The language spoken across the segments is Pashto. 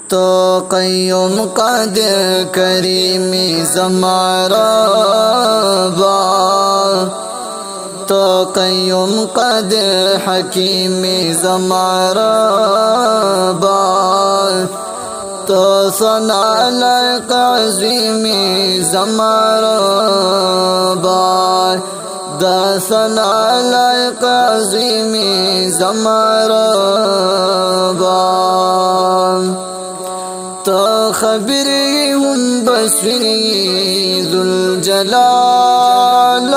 تو قیوم قادر کریمی زمارا با تو قیوم قادر حکیمی زمارا با تو ثنا لائق عظیمی زمارا با دا ثنا لائق عظیمی زمارا با تو خبری هم بصری ذوالجلال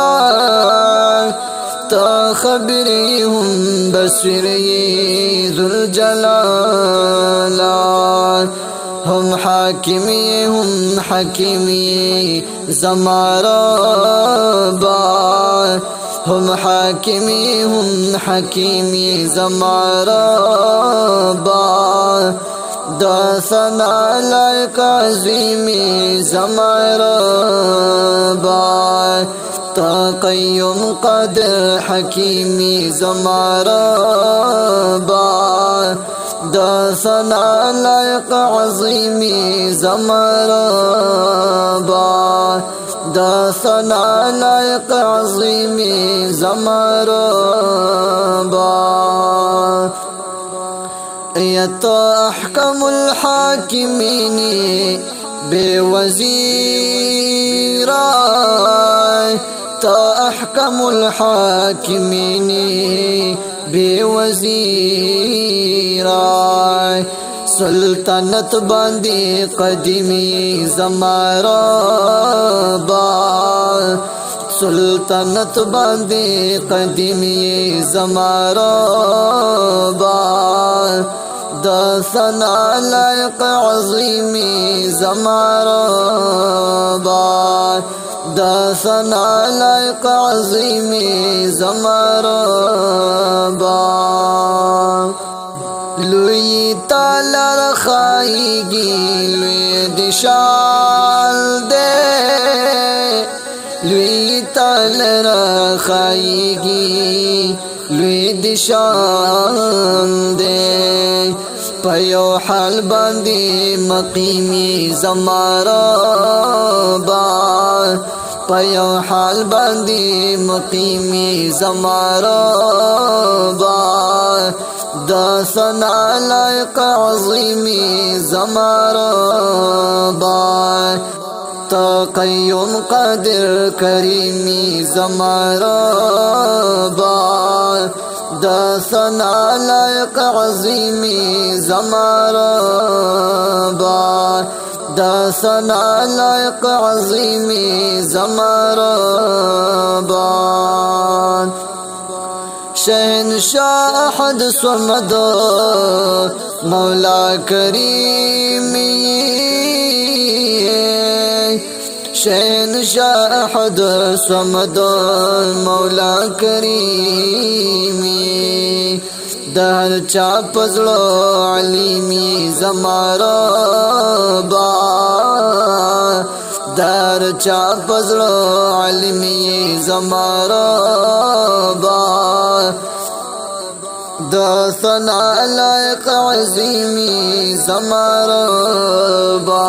تو خبری هم بصری ذوالجلال هم حاکمی زمارا با هم حاکمی زمارا با دا ثنا لائق عظیمی زمارا با تا قیوم قادر حکیمی زمارا با دا ثنا لائق عظیمی زمارا با دا ثنا لائق عظیمی زمارا با تو احکم الحاکمین بے وزیر تو احکم الحاکمین بے وزیر سلطنت باندی قدیمی زمارا با سلطنت باندی قدیمی زمارا با دا ثنا لائق عظیمی زمارا با دا ثنا لائق عظیمی زمارا با لوی تالا رخائیگی لوی دشال دے لوی تالا رخائیگی لوی دشان دے پیو حال باندی مقیمی زمارا با پیو حال باندی مقیمی زمارا با دا ثنا لائق عظیمی زمارا با تا قیوم قادر کریمی زمارا با دا ثنا لائق عظیمی زمارا با دا ثنا لائق عظیمی زمارا با شہنشاہ احد صمد مولا کریمی شہنشاہ احد صمد مولا کریمی دہر چاپ زلو علیمی زمارا با دہر چاپ زلو علیمی زمارا با دا ثنا لائق عظیمی زمارا با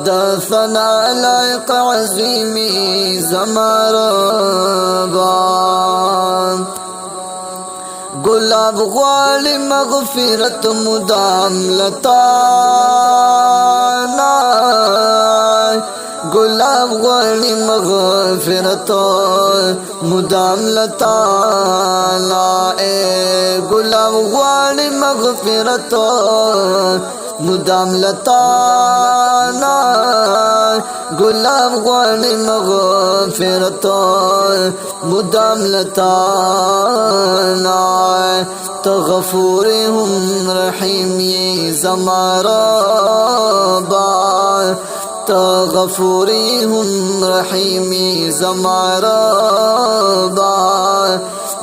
دا ثنا لائق عظیمی زمارا با گلاب غوالی مغفرت مدام لتانا گلاب غوالی مغفرت مدام لتانا گلاب غوالی مغفرت مدام لتانا گلاب غوالی مغفرت مدام لتانا تو غفور ہم رحیمی زمارا با تو غفوری ہم رحیمی زمارا با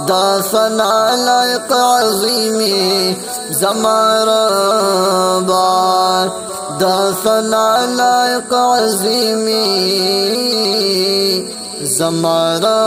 دا ثنا لائق عظیمی زمارا با دا ثنا لائق عظیمی زمارا